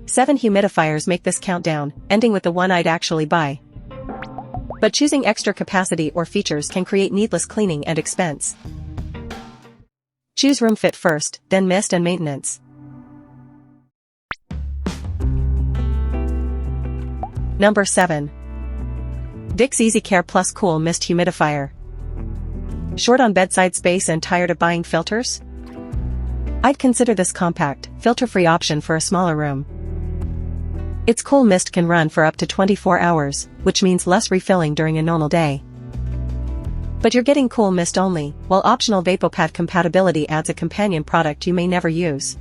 7 humidifiers make this countdown, ending with the one I'd actually buy. But choosing extra capacity or features can create needless cleaning and expense. Choose room fit first, then mist and maintenance. Number 7. Vicks EasyCare+Cool Mist Humidifier. Short on bedside space and tired of buying filters? I'd consider this compact, filter-free option for a smaller room. Its cool mist can run for up to 24 hours, which means less refilling during a normal day. But you're getting cool mist only, while optional VapoPad compatibility adds a companion product you may never use.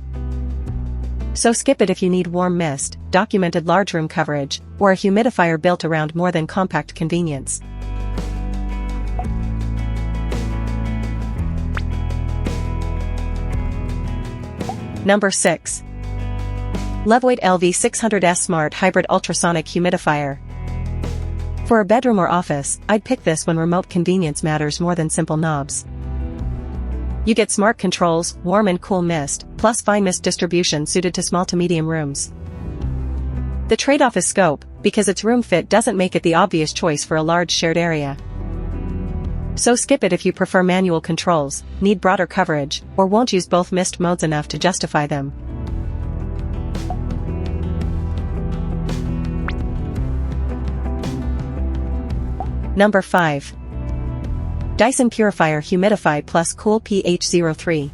So skip it if you need warm mist, documented large room coverage, or a humidifier built around more than compact convenience. Number 6. Levoit LV600S Smart Hybrid Ultrasonic Humidifier. For a bedroom or office, I'd pick this when remote convenience matters more than simple knobs. You get smart controls, warm and cool mist, plus fine mist distribution suited to small to medium rooms. The trade-off is scope, because its room fit doesn't make it the obvious choice for a large shared area. So skip it if you prefer manual controls, need broader coverage, or won't use both mist modes enough to justify them. Number 5. Dyson Purifier Humidify+Cool PH03.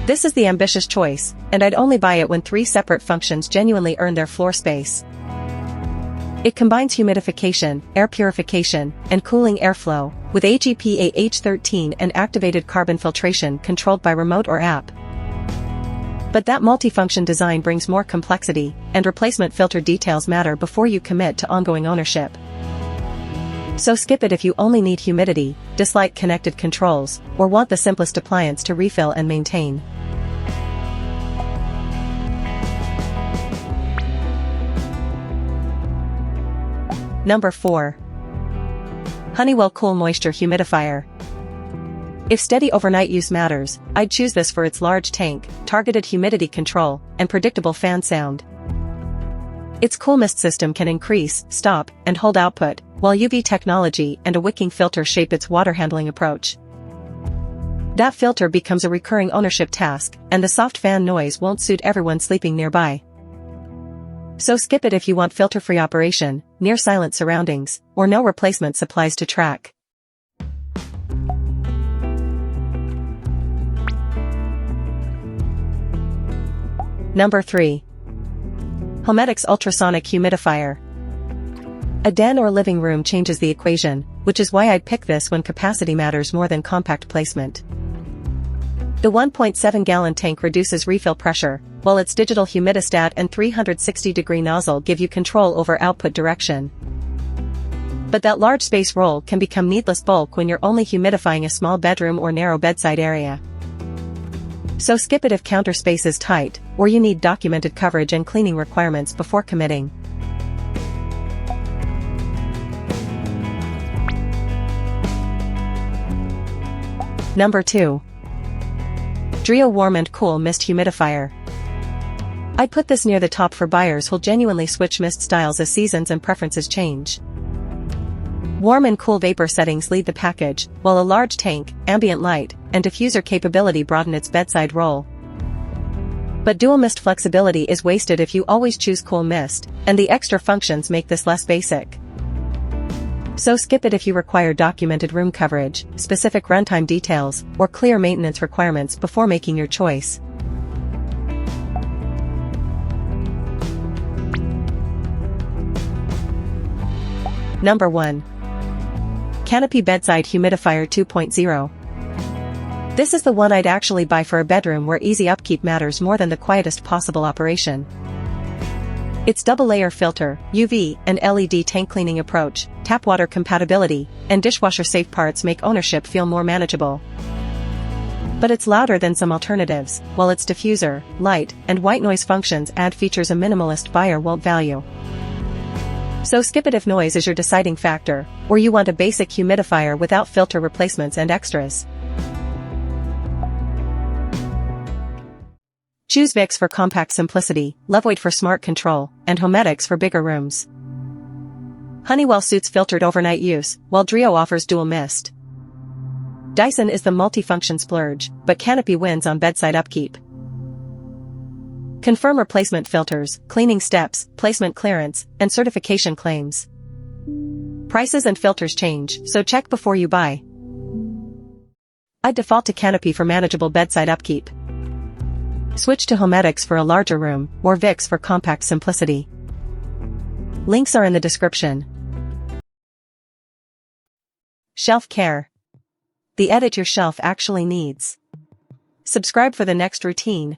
This is the ambitious choice, and I'd only buy it when 3 separate functions genuinely earn their floor space. It combines humidification, air purification, and cooling airflow, with HEPA H13 and activated carbon filtration controlled by remote or app. But that multifunction design brings more complexity, and replacement filter details matter before you commit to ongoing ownership. So skip it if you only need humidity, dislike connected controls, or want the simplest appliance to refill and maintain. Number 4. Honeywell Cool Moisture Humidifier. If steady overnight use matters, I'd choose this for its large tank, targeted humidity control, and predictable fan sound. Its cool mist system can increase, stop, and hold output, while UV technology and a wicking filter shape its water handling approach. That filter becomes a recurring ownership task, and the soft fan noise won't suit everyone sleeping nearby. So skip it if you want filter-free operation, near-silent surroundings, or no replacement supplies to track. Number 3. Homedics Ultrasonic Humidifier. A den or living room changes the equation, which is why I'd pick this when capacity matters more than compact placement. The 1.7-gallon tank reduces refill pressure, while its digital humidistat and 360-degree nozzle give you control over output direction. But that large space role can become needless bulk when you're only humidifying a small bedroom or narrow bedside area. So skip it if counter space is tight, or you need documented coverage and cleaning requirements before committing. Number 2. Dreo Warm and Cool Mist Humidifier. I'd put this near the top for buyers who'll genuinely switch mist styles as seasons and preferences change. Warm and cool vapor settings lead the package, while a large tank, ambient light, and diffuser capability broaden its bedside role. But dual mist flexibility is wasted if you always choose cool mist, and the extra functions make this less basic. So skip it if you require documented room coverage, specific runtime details, or clear maintenance requirements before making your choice. Number 1. Canopy Bedside Humidifier 2.0. This is the one I'd actually buy for a bedroom where easy upkeep matters more than the quietest possible operation. Its double-layer filter, UV, and LED tank cleaning approach, tap water compatibility, and dishwasher-safe parts make ownership feel more manageable. But it's louder than some alternatives, while its diffuser, light, and white noise functions add features a minimalist buyer won't value. So skip it if noise is your deciding factor, or you want a basic humidifier without filter replacements and extras. Choose Vicks for compact simplicity, Levoit for smart control, and Homedics for bigger rooms. Honeywell suits filtered overnight use, while Dreo offers dual mist. Dyson is the multifunction splurge, but Canopy wins on bedside upkeep. Confirm replacement filters, cleaning steps, placement clearance, and certification claims. Prices and filters change, so check before you buy. I default to Canopy for manageable bedside upkeep. Switch to Homedics for a larger room, or Vicks for compact simplicity. Links are in the description. Shelf care. The edit your shelf actually needs. Subscribe for the next routine.